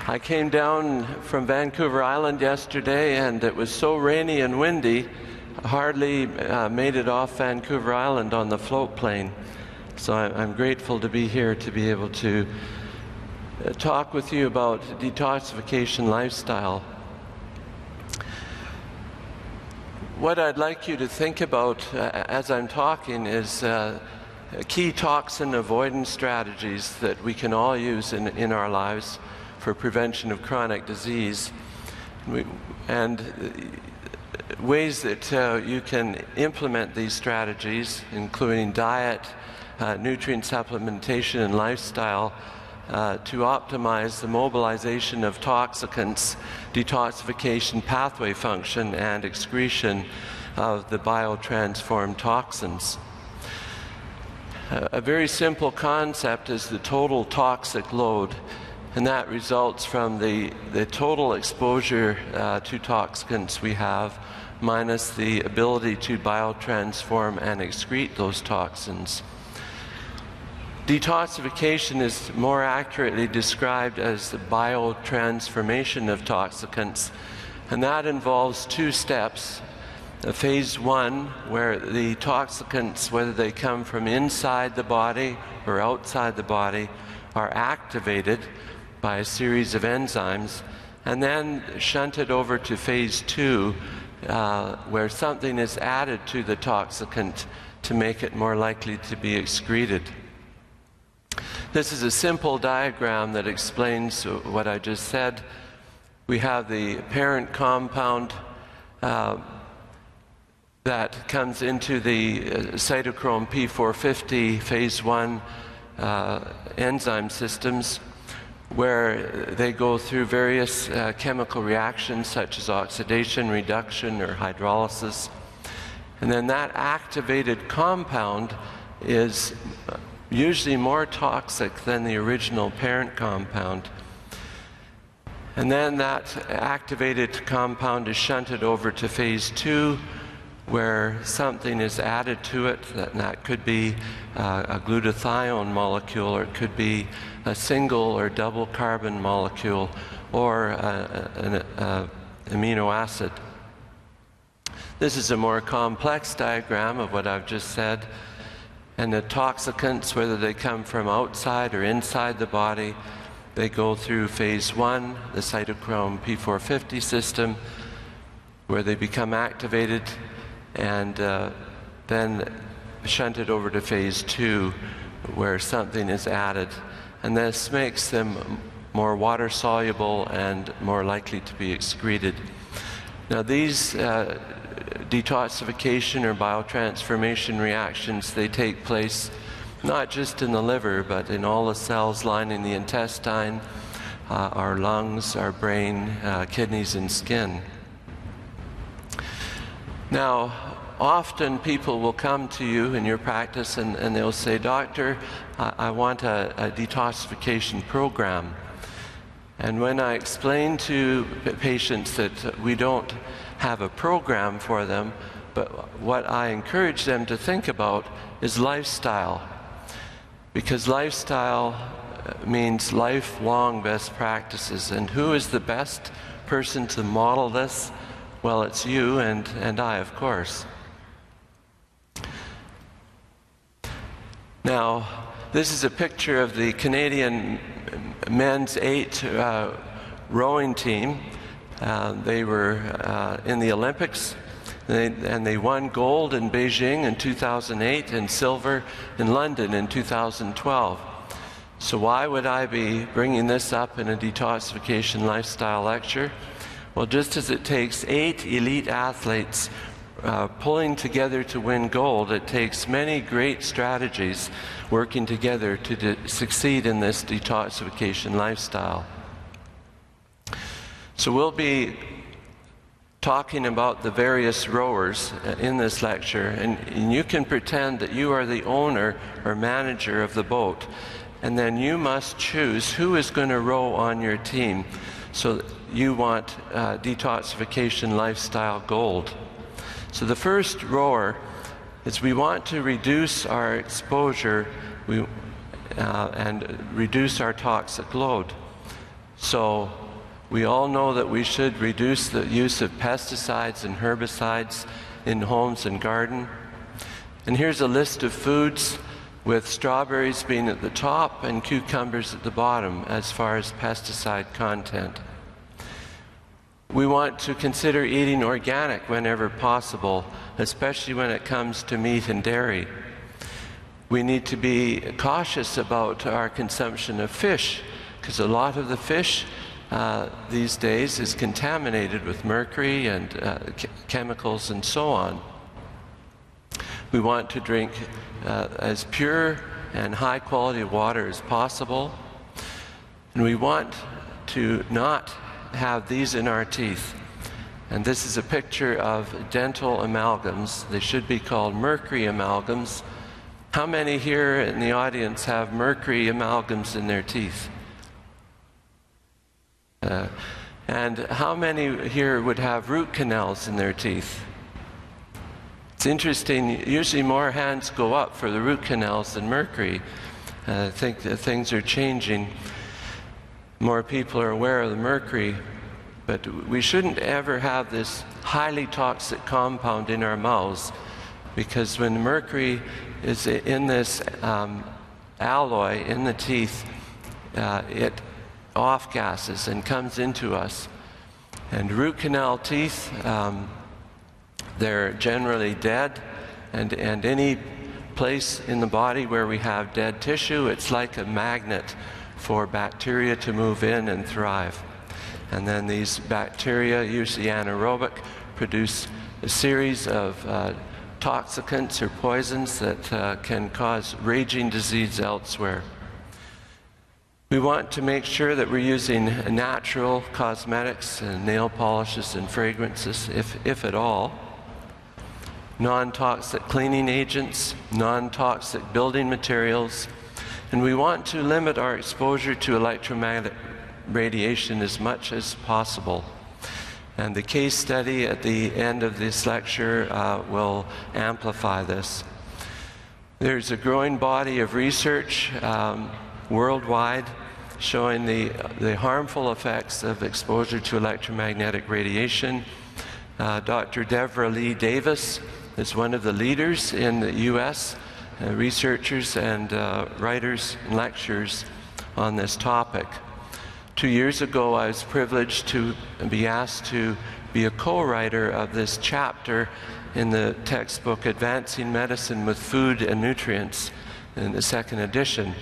I came down from Vancouver Island yesterday, and it was so rainy and windy, I hardly made it off Vancouver Island on the float plane. So I'm grateful to be here to be able to talk with you about detoxification lifestyle. What I'd like you to think about as I'm talking is key toxin avoidance strategies that we can all use in our lives for prevention of chronic disease, and ways that you can implement these strategies, including diet, nutrient supplementation, and lifestyle, to optimize the mobilization of toxicants, detoxification pathway function, and excretion of the biotransformed toxins. A very simple concept is the total toxic load, and that results from the total exposure to toxicants we have minus the ability to biotransform and excrete those toxins. Detoxification is more accurately described as the biotransformation of toxicants, and that involves two steps. Phase one, where the toxicants, whether they come from inside the body or outside the body, are activated by a series of enzymes, and then shunted over to phase two, where something is added to the toxicant to make it more likely to be excreted. This is a simple diagram that explains what I just said. We have the parent compound that comes into the cytochrome P450 phase one enzyme systems, where they go through various chemical reactions such as oxidation, reduction, or hydrolysis. And then that activated compound is usually more toxic than the original parent compound. And then that activated compound is shunted over to phase two, where something is added to it, and that could be a glutathione molecule, or it could be a single or double carbon molecule, or an amino acid. This is a more complex diagram of what I've just said, and the toxicants, whether they come from outside or inside the body, they go through phase one, the cytochrome P450 system, where they become activated, and then shunted over to phase two, where something is added. And this makes them more water soluble and more likely to be excreted. Now these detoxification or biotransformation reactions, they take place not just in the liver, but in all the cells lining the intestine, our lungs, our brain, kidneys, and skin. Now, often people will come to you in your practice and they'll say, "Doctor, I want a detoxification program." And when I explain to patients that we don't have a program for them, but what I encourage them to think about is lifestyle. Because lifestyle means lifelong best practices. And who is the best person to model this? Well, it's you and I, of course. Now, this is a picture of the Canadian men's 8 rowing team. They were in the Olympics, and they won gold in Beijing in 2008 and silver in London in 2012. So why would I be bringing this up in a detoxification lifestyle lecture? Well, just as it takes 8 elite athletes pulling together to win gold, it takes many great strategies working together to succeed in this detoxification lifestyle. So we'll be talking about the various rowers in this lecture, and you can pretend that you are the owner or manager of the boat, and then you must choose who is going to row on your team. So you want detoxification lifestyle gold. So the first rower is we want to reduce our exposure and reduce our toxic load. So we all know that we should reduce the use of pesticides and herbicides in homes and garden. And here's a list of foods, with strawberries being at the top and cucumbers at the bottom as far as pesticide content. We want to consider eating organic whenever possible, especially when it comes to meat and dairy. We need to be cautious about our consumption of fish, because a lot of the fish these days is contaminated with mercury and chemicals and so on. We want to drink as pure and high quality water as possible, and we want to not have these in our teeth. And this is a picture of dental amalgams. They should be called mercury amalgams. How many here in the audience have mercury amalgams in their teeth? And how many here would have root canals in their teeth? It's interesting, usually more hands go up for the root canals than mercury. I think that things are changing. More people are aware of the mercury, but we shouldn't ever have this highly toxic compound in our mouths, because when mercury is in this alloy in the teeth, it off-gases and comes into us. And root canal teeth, they're generally dead, and any place in the body where we have dead tissue, it's like a magnet for bacteria to move in and thrive. And then these bacteria, usually anaerobic, produce a series of toxicants or poisons that can cause raging disease elsewhere. We want to make sure that we're using natural cosmetics and nail polishes and fragrances, if at all, non-toxic cleaning agents, non-toxic building materials, and we want to limit our exposure to electromagnetic radiation as much as possible. And the case study at the end of this lecture will amplify this. There's a growing body of research worldwide showing the harmful effects of exposure to electromagnetic radiation. Dr. Deborah Lee Davis is one of the leaders in the US, researchers and writers and lecturers on this topic. 2 years ago, I was privileged to be asked to be a co-writer of this chapter in the textbook Advancing Medicine with Food and Nutrients in the second edition.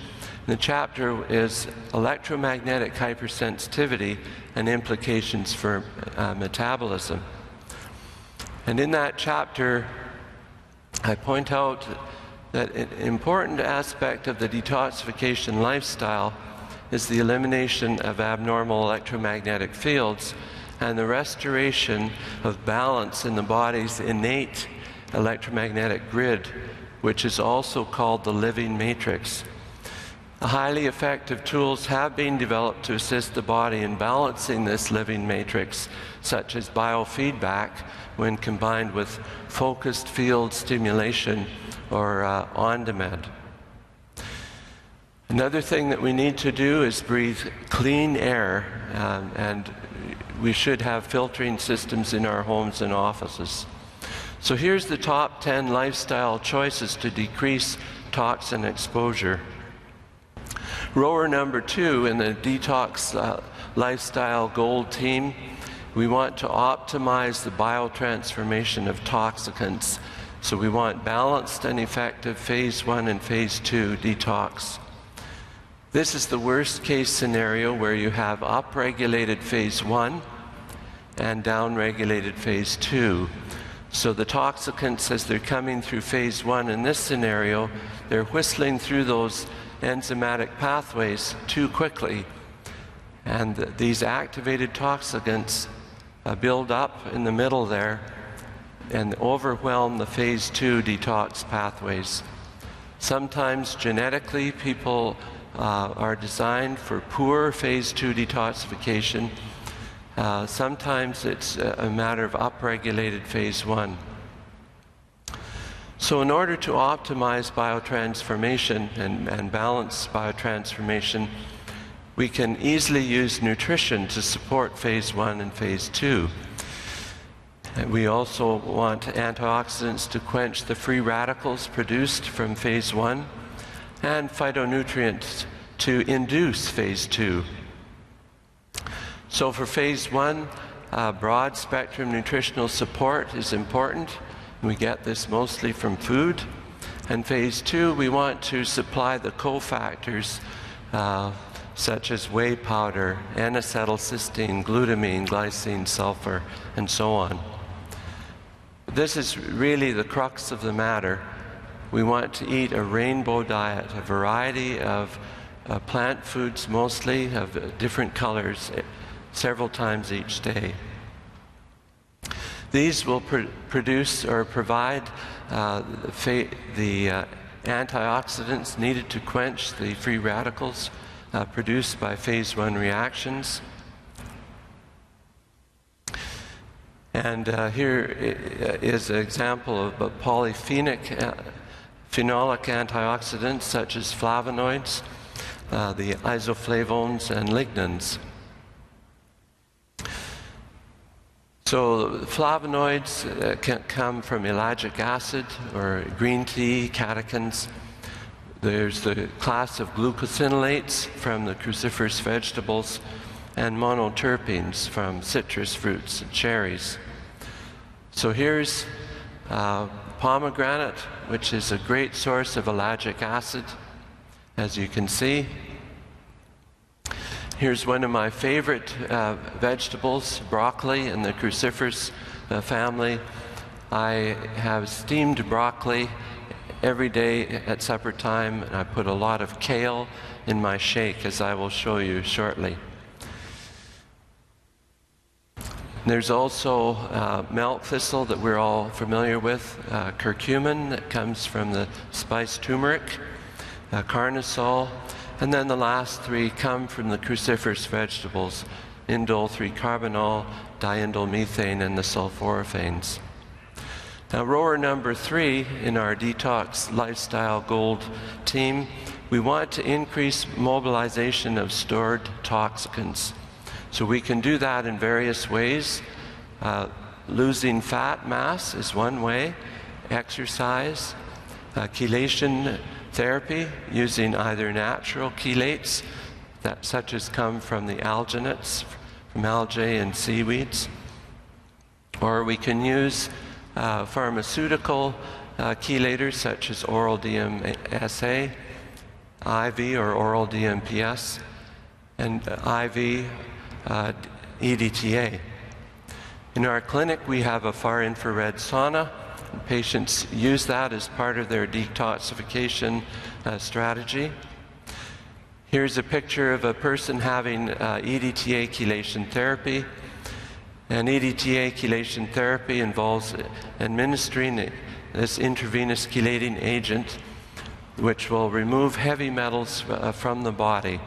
The chapter is Electromagnetic Hypersensitivity and Implications for Metabolism. And in that chapter, I point out that an important aspect of the detoxification lifestyle is the elimination of abnormal electromagnetic fields and the restoration of balance in the body's innate electromagnetic grid, which is also called the living matrix. Highly effective tools have been developed to assist the body in balancing this living matrix, such as biofeedback when combined with focused field stimulation or on-demand. Another thing that we need to do is breathe clean air, and we should have filtering systems in our homes and offices. So here's the top 10 lifestyle choices to decrease toxin exposure. Rower number 2 in the detox lifestyle gold team, we want to optimize the biotransformation of toxicants. So we want balanced and effective phase 1 and phase 2 detox. This is the worst case scenario where you have upregulated phase 1 and downregulated phase 2. So the toxicants, as they're coming through phase 1 in this scenario, they're whistling through those enzymatic pathways too quickly. And these activated toxicants build up in the middle there and overwhelm the phase 2 detox pathways. Sometimes genetically people are designed for poor phase 2 detoxification. Sometimes it's a matter of upregulated phase 1. So in order to optimize biotransformation and balance biotransformation, we can easily use nutrition to support phase 1 and phase 2. And we also want antioxidants to quench the free radicals produced from phase 1 and phytonutrients to induce phase 2. So for phase 1, broad spectrum nutritional support is important. We get this mostly from food. And phase 2, we want to supply the cofactors such as whey powder, N-acetylcysteine, glutamine, glycine, sulfur, and so on. This is really the crux of the matter. We want to eat a rainbow diet, a variety of plant foods mostly, of different colors, several times each day. These will produce or provide the antioxidants needed to quench the free radicals produced by phase 1 reactions. And here is an example of polyphenolic antioxidants such as flavonoids, the isoflavones and lignans. So flavonoids can come from ellagic acid or green tea, catechins. There's the class of glucosinolates from the cruciferous vegetables and monoterpenes from citrus fruits and cherries. So here's pomegranate, which is a great source of ellagic acid, as you can see. Here's one of my favorite vegetables, broccoli in the cruciferous family. I have steamed broccoli every day at supper time, and I put a lot of kale in my shake, as I will show you shortly. There's also milk thistle that we're all familiar with, curcumin that comes from the spice turmeric, carnosol, and then the last three come from the cruciferous vegetables, indole 3-carbinol, diindolylmethane, and the sulforaphanes. Now, rower number 3 in our Detox Lifestyle Gold team, we want to increase mobilization of stored toxicants. So we can do that in various ways. Losing fat mass is one way, exercise, chelation therapy using either natural chelates, such as come from the alginates, from algae and seaweeds, or we can use pharmaceutical chelators such as oral DMSA, IV or oral DMPS, and IV EDTA. In our clinic, we have a far infrared sauna. Patients use that as part of their detoxification strategy. Here's a picture of a person having EDTA chelation therapy. And EDTA chelation therapy involves administering this intravenous chelating agent, which will remove heavy metals from the body.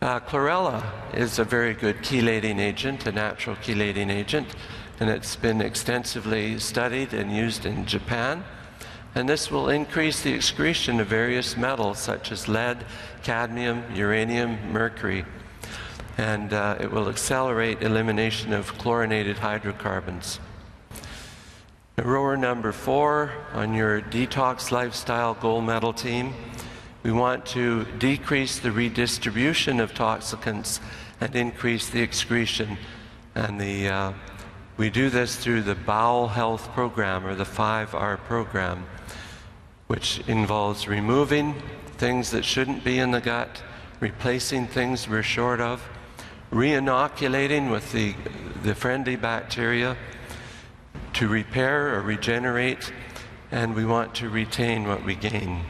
Chlorella is a very good chelating agent, a natural chelating agent, and it's been extensively studied and used in Japan. And this will increase the excretion of various metals such as lead, cadmium, uranium, mercury. And it will accelerate elimination of chlorinated hydrocarbons. Rower number 4 on your Detox Lifestyle Gold Medal team, we want to decrease the redistribution of toxicants and increase the excretion. And we do this through the Bowel Health Program, or the 5R program, which involves removing things that shouldn't be in the gut, replacing things we're short of, re-inoculating with the friendly bacteria to repair or regenerate, and we want to retain what we gain.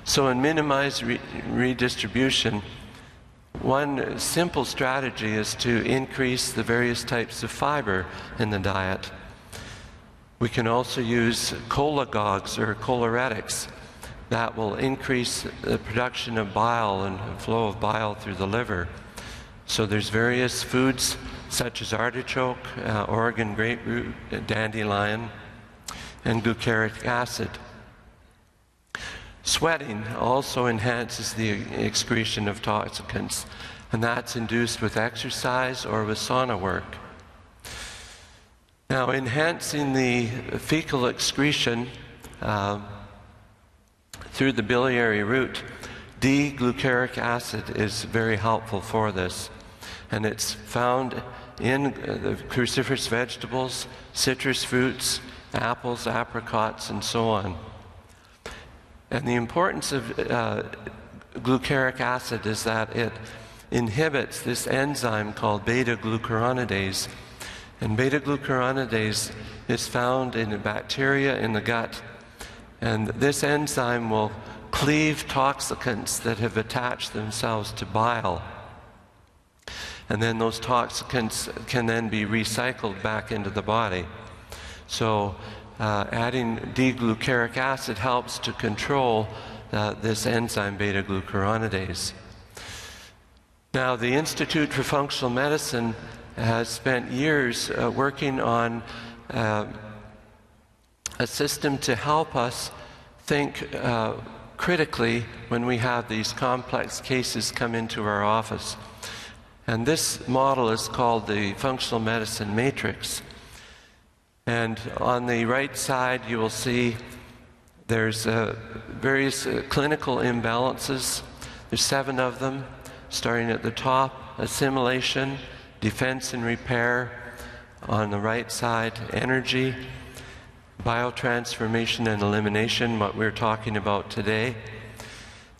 So in minimize redistribution, one simple strategy is to increase the various types of fiber in the diet. We can also use cholagogues or choleretics that will increase the production of bile and flow of bile through the liver. So there's various foods such as artichoke, Oregon grapefruit, dandelion, and glucaric acid. Sweating also enhances the excretion of toxicants, and that's induced with exercise or with sauna work. Now, enhancing the fecal excretion through the biliary route, D-glucuric acid is very helpful for this. And it's found in the cruciferous vegetables, citrus fruits, apples, apricots, and so on. And the importance of glucuric acid is that it inhibits this enzyme called beta-glucuronidase. And beta-glucuronidase is found in the bacteria in the gut. And this enzyme will cleave toxicants that have attached themselves to bile. And then those toxicants can then be recycled back into the body. So adding D-glucuric acid helps to control this enzyme beta-glucuronidase. Now, the Institute for Functional Medicine has spent years working on a system to help us think critically when we have these complex cases come into our office. And this model is called the Functional Medicine Matrix. And on the right side, you will see there's various clinical imbalances. There's 7 of them, starting at the top: assimilation, defense and repair. On the right side, energy, biotransformation and elimination, what we're talking about today.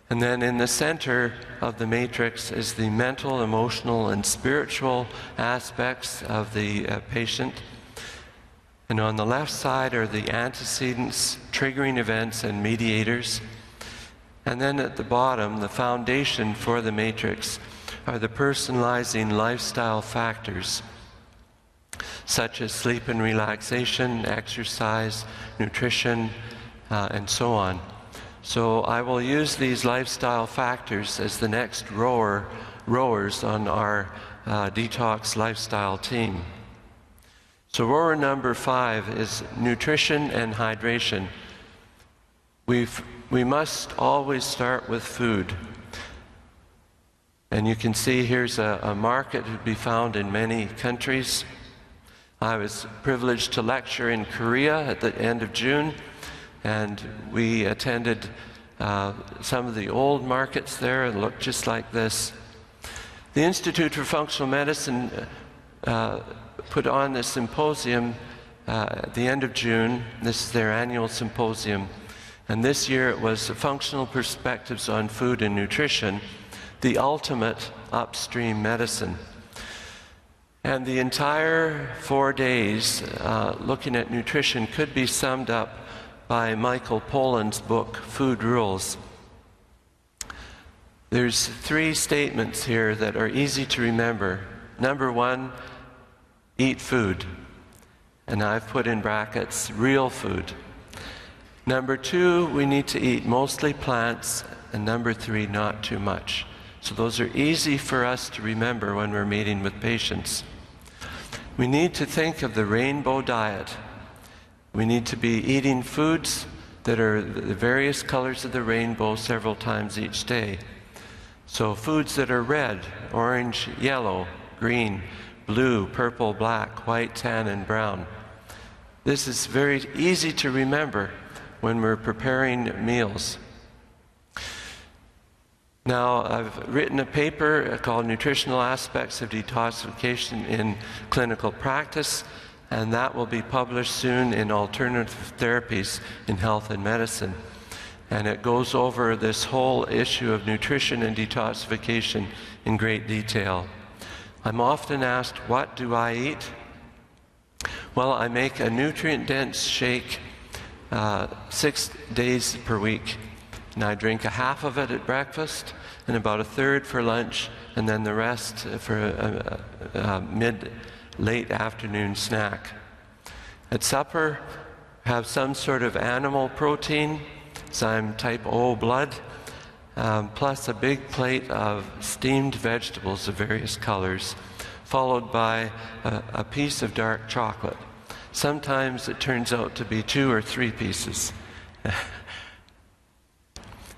And then in the center of the matrix is the mental, emotional, and spiritual aspects of the patient. And on the left side are the antecedents, triggering events, and mediators. And then at the bottom, the foundation for the matrix are the personalizing lifestyle factors, such as sleep and relaxation, exercise, nutrition, and so on. So I will use these lifestyle factors as the next rowers on our detox lifestyle team. So rower number 5 is nutrition and hydration. We must always start with food. And you can see here's a market to be found in many countries. I was privileged to lecture in Korea at the end of June, and we attended some of the old markets there and looked just like this. The Institute for Functional Medicine put on this symposium at the end of June. This is their annual symposium. And this year it was Functional Perspectives on Food and Nutrition, the ultimate upstream medicine. And the entire 4 days looking at nutrition could be summed up by Michael Pollan's book, Food Rules. There's 3 statements here that are easy to remember. Number 1, eat food. And I've put in brackets, real food. Number 2, we need to eat mostly plants. And number 3, not too much. So those are easy for us to remember when we're meeting with patients. We need to think of the rainbow diet. We need to be eating foods that are the various colors of the rainbow several times each day. So foods that are red, orange, yellow, green, blue, purple, black, white, tan, and brown. This is very easy to remember when we're preparing meals. Now, I've written a paper called Nutritional Aspects of Detoxification in Clinical Practice, and that will be published soon in Alternative Therapies in Health and Medicine. And it goes over this whole issue of nutrition and detoxification in great detail. I'm often asked, what do I eat? Well, I make a nutrient-dense shake 6 days per week. And I drink a half of it at breakfast, and about a third for lunch, and then the rest for a late afternoon snack. At supper, have some sort of animal protein, so I'm type O blood, plus a big plate of steamed vegetables of various colors, followed by a piece of dark chocolate. Sometimes it turns out to be 2 or 3 pieces.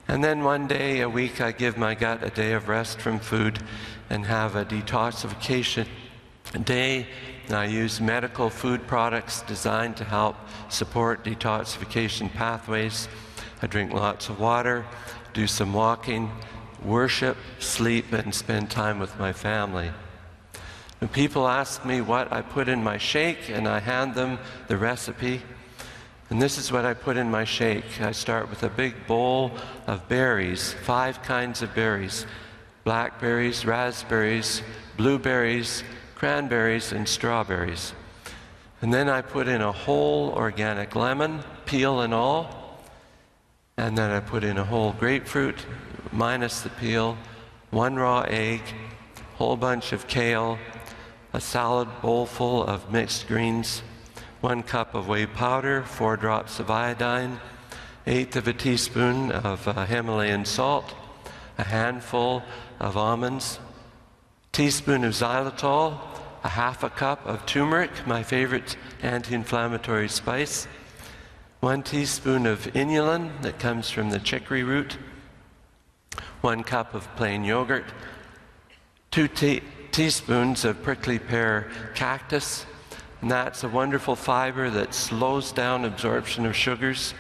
And then one day a week I give my gut a day of rest from food and have a detoxification day. And I use medical food products designed to help support detoxification pathways. I drink lots of water, do some walking, worship, sleep, and spend time with my family. When people ask me what I put in my shake, and I hand them the recipe, and this is what I put in my shake. I start with a big bowl of berries, 5 kinds of berries: blackberries, raspberries, blueberries, cranberries, and strawberries. And then I put in a whole organic lemon, peel and all. And then I put in a whole grapefruit, minus the peel, 1 raw egg, whole bunch of kale, a salad bowl full of mixed greens, 1 cup of whey powder, 4 drops of iodine, 1/8 of a teaspoon of Himalayan salt, a handful of almonds, teaspoon of xylitol, a 1/2 cup of turmeric, my favorite anti-inflammatory spice, 1 teaspoon of inulin that comes from the chicory root, 1 cup of plain yogurt, 2 teaspoons of prickly pear cactus, and that's a wonderful fiber that slows down absorption of sugars,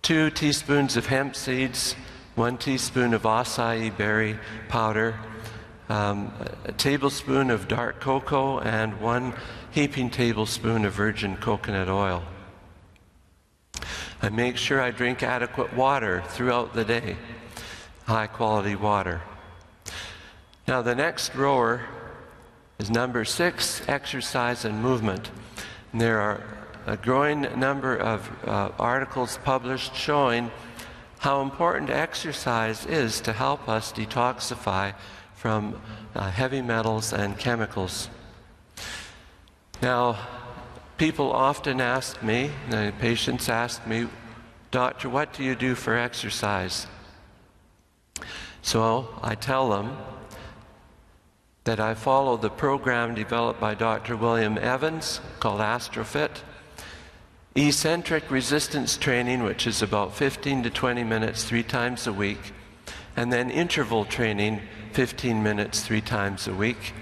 2 teaspoons of hemp seeds, 1 teaspoon of acai berry powder, a tablespoon of dark cocoa, and 1 heaping tablespoon of virgin coconut oil. I make sure I drink adequate water throughout the day, high quality water. Now the next rower is number 6, exercise and movement. And there are a growing number of articles published showing how important exercise is to help us detoxify from heavy metals and chemicals. Now, people often ask me, patients ask me, "Doctor, what do you do for exercise?" So I tell them that I follow the program developed by Dr. William Evans called AstroFit, eccentric resistance training, which is about 15 to 20 minutes 3 times a week, and then interval training 15 minutes 3 times a week.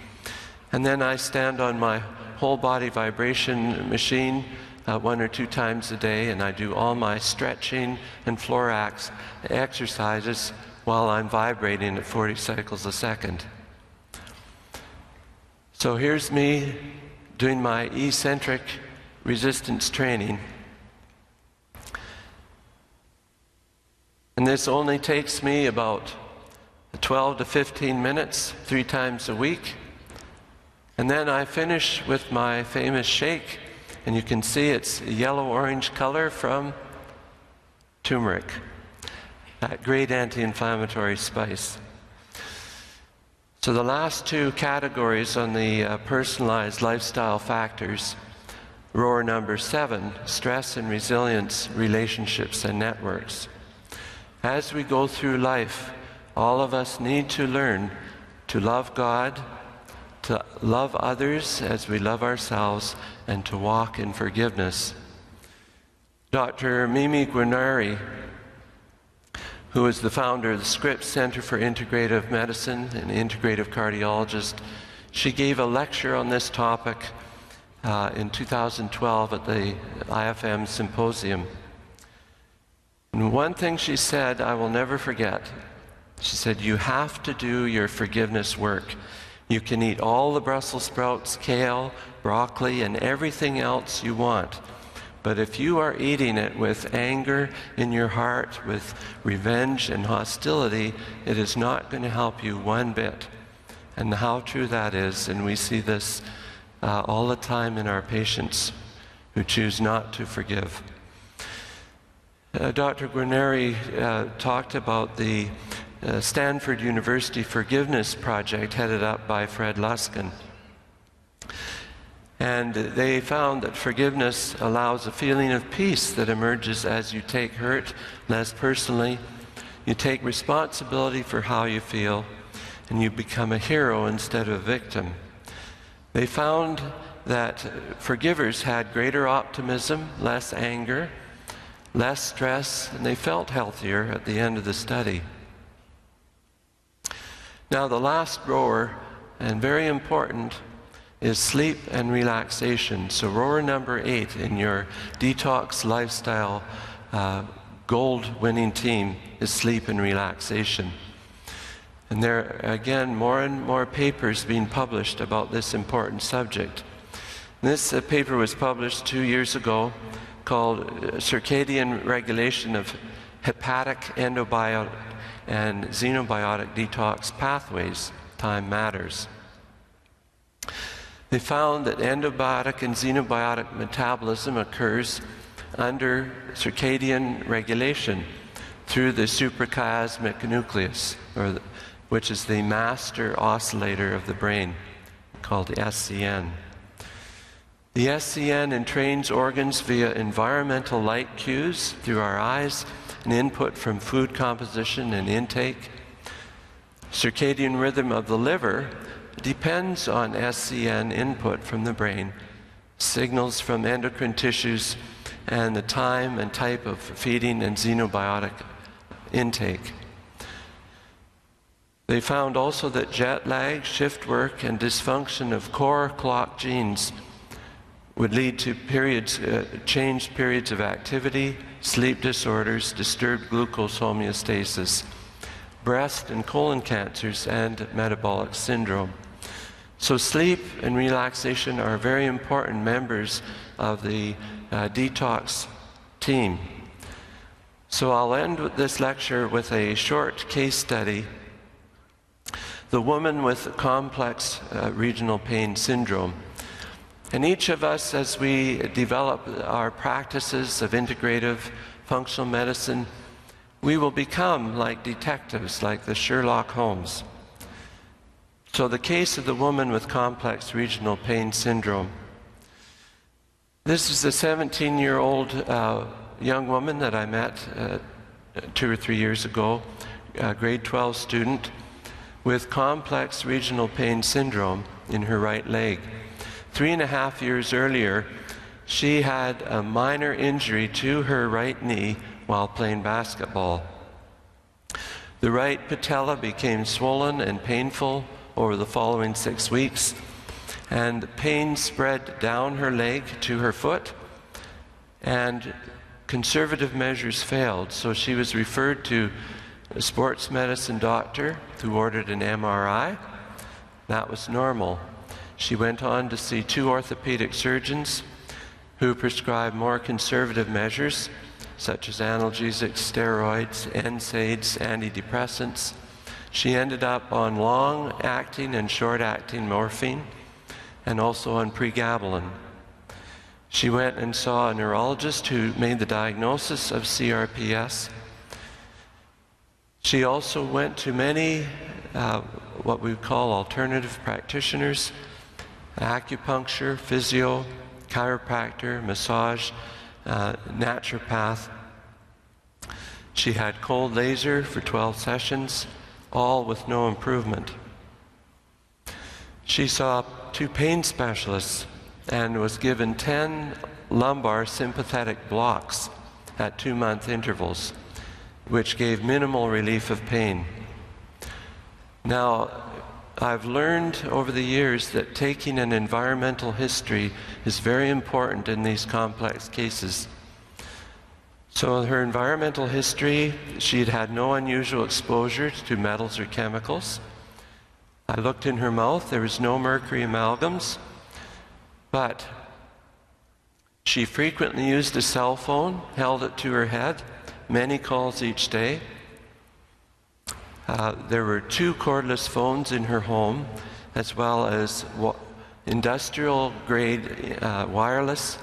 And then I stand on my whole body vibration machine 1 or 2 times a day, and I do all my stretching and floor exercises while I'm vibrating at 40 cycles a second. So here's me doing my eccentric resistance training. And this only takes me about 12 to 15 minutes 3 times a week. And then I finish with my famous shake, and you can see it's a yellow-orange color from turmeric, that great anti-inflammatory spice. So the last 2 categories on the personalized lifestyle factors, rower number 7, stress and resilience, relationships and networks. As we go through life, all of us need to learn to love God, to love others as we love ourselves, and to walk in forgiveness. Dr. Mimi Guarneri, who is the founder of the Scripps Center for Integrative Medicine and integrative cardiologist, she gave a lecture on this topic in 2012 at the IFM Symposium. And one thing she said I will never forget. She said, "You have to do your forgiveness work. You can eat all the Brussels sprouts, kale, broccoli, and everything else you want. But if you are eating it with anger in your heart, with revenge and hostility, it is not going to help you one bit." And how true that is, and we see this all the time in our patients who choose not to forgive. Dr. Guarneri talked about the Stanford University Forgiveness Project headed up by Fred Luskin. And they found that forgiveness allows a feeling of peace that emerges as you take hurt less personally, you take responsibility for how you feel, and you become a hero instead of a victim. They found that forgivers had greater optimism, less anger, less stress, and they felt healthier at the end of the study. Now, the last rower, and very important, is sleep and relaxation. So rower number 8 in your detox lifestyle gold-winning team is sleep and relaxation. And there are, again, more and more papers being published about this important subject. This paper was published 2 years ago called Circadian Regulation of Hepatic, Endobiotic, and Xenobiotic Detox Pathways, Time Matters. They found that endobiotic and xenobiotic metabolism occurs under circadian regulation through the suprachiasmatic nucleus, which is the master oscillator of the brain, called the SCN. The SCN entrains organs via environmental light cues through our eyes and input from food composition and intake. Circadian rhythm of the liver depends on SCN input from the brain, signals from endocrine tissues, and the time and type of feeding and xenobiotic intake. They found also that jet lag, shift work, and dysfunction of core clock genes would lead to changed periods of activity, sleep disorders, disturbed glucose homeostasis, breast and colon cancers, and metabolic syndrome. So sleep and relaxation are very important members of the detox team. So I'll end this lecture with a short case study. The woman with complex regional pain syndrome. And each of us, as we develop our practices of integrative functional medicine, we will become like detectives, like the Sherlock Holmes. So the case of the woman with complex regional pain syndrome. This is a 17-year-old young woman that I met 2 or 3 years ago, a grade 12 student with complex regional pain syndrome in her right leg. 3.5 years earlier, she had a minor injury to her right knee while playing basketball. The right patella became swollen and painful over the following 6 weeks, and the pain spread down her leg to her foot, and conservative measures failed. So she was referred to a sports medicine doctor who ordered an MRI. That was normal. She went on to see 2 orthopedic surgeons who prescribed more conservative measures, such as analgesics, steroids, NSAIDs, antidepressants. She ended up on long-acting and short-acting morphine, and also on pregabalin. She went and saw a neurologist who made the diagnosis of CRPS. She also went to many what we call alternative practitioners: acupuncture, physio, chiropractor, massage, naturopath. She had cold laser for 12 sessions, all with no improvement. She saw 2 pain specialists and was given 10 lumbar sympathetic blocks at 2-month intervals, which gave minimal relief of pain. Now, I've learned over the years that taking an environmental history is very important in these complex cases. So her environmental history, she'd had no unusual exposure to metals or chemicals. I looked in her mouth, there was no mercury amalgams, but she frequently used a cell phone, held it to her head, many calls each day. There were 2 cordless phones in her home, as well as industrial-grade wireless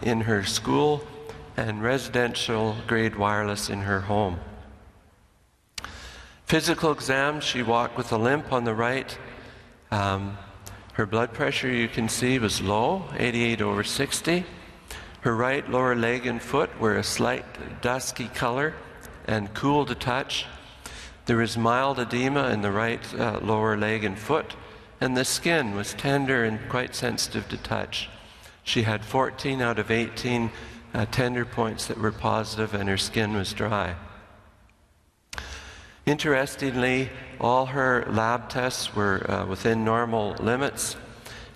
in her school, and residential-grade wireless in her home. Physical exam, she walked with a limp on the right. Her blood pressure, you can see, was low, 88/60. Her right lower leg and foot were a slight dusky color and cool to touch. There was mild edema in the right lower leg and foot, and the skin was tender and quite sensitive to touch. She had 14 out of 18 tender points that were positive, and her skin was dry. Interestingly, all her lab tests were within normal limits.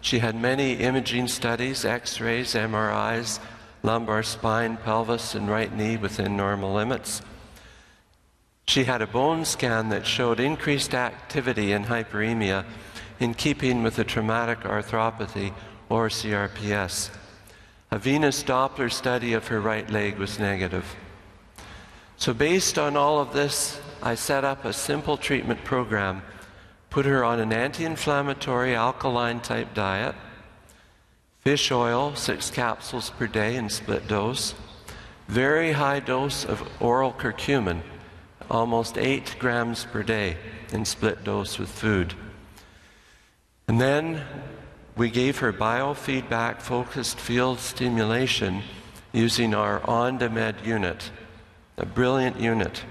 She had many imaging studies, x-rays, MRIs, lumbar spine, pelvis, and right knee within normal limits. She had a bone scan that showed increased activity in hyperemia in keeping with a traumatic arthropathy or CRPS. A venous Doppler study of her right leg was negative. So based on all of this, I set up a simple treatment program, put her on an anti-inflammatory alkaline type diet, fish oil, 6 capsules per day in split dose, very high dose of oral curcumin, almost 8 grams per day in split dose with food. And then we gave her biofeedback focused field stimulation using our OnDemand unit, a brilliant unit.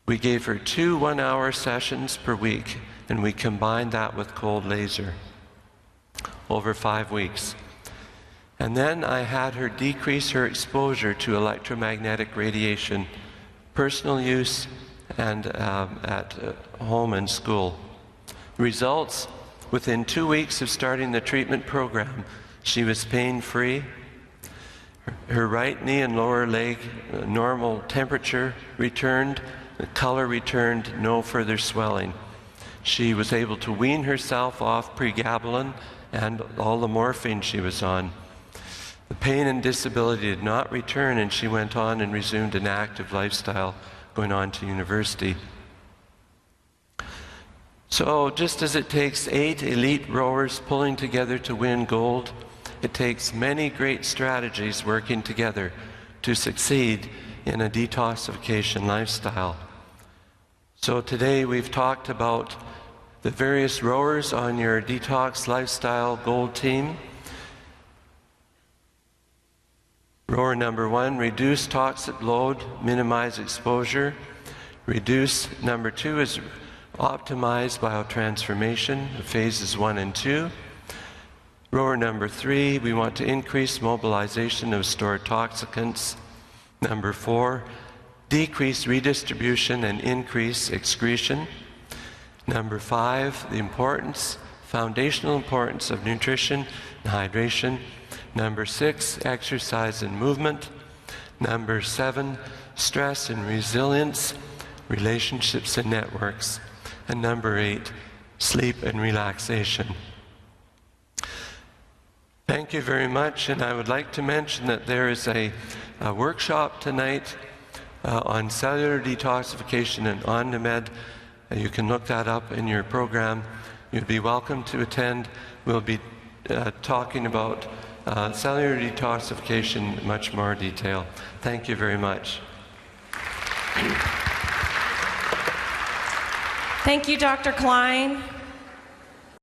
We gave her 2 one-hour sessions per week, and we combined that with cold laser over 5 weeks. And then I had her decrease her exposure to electromagnetic radiation, personal use and at home and school. Results: within 2 weeks of starting the treatment program, she was pain-free. Her right knee and lower leg, normal temperature returned, the color returned, no further swelling. She was able to wean herself off pregabalin and all the morphine she was on. The pain and disability did not return, and she went on and resumed an active lifestyle, going on to university. So just as it takes 8 elite rowers pulling together to win gold, it takes many great strategies working together to succeed in a detoxification lifestyle. So today we've talked about the various rowers on your detox lifestyle gold team. Rower number 1, reduce toxic load, minimize exposure. Reduce number 2 is optimize biotransformation, phases 1 and 2. Rower number 3, we want to increase mobilization of stored toxicants. Number 4, decrease redistribution and increase excretion. Number 5, the foundational importance of nutrition and hydration. Number 6, exercise and movement. Number 7, stress and resilience, relationships and networks. And number 8, sleep and relaxation. Thank you very much, and I would like to mention that there is a workshop tonight on cellular detoxification and OnDemand. You can look that up in your program. You'd be welcome to attend. We'll be talking about cellular detoxification in much more detail. Thank you very much. Thank you, Dr. Cline.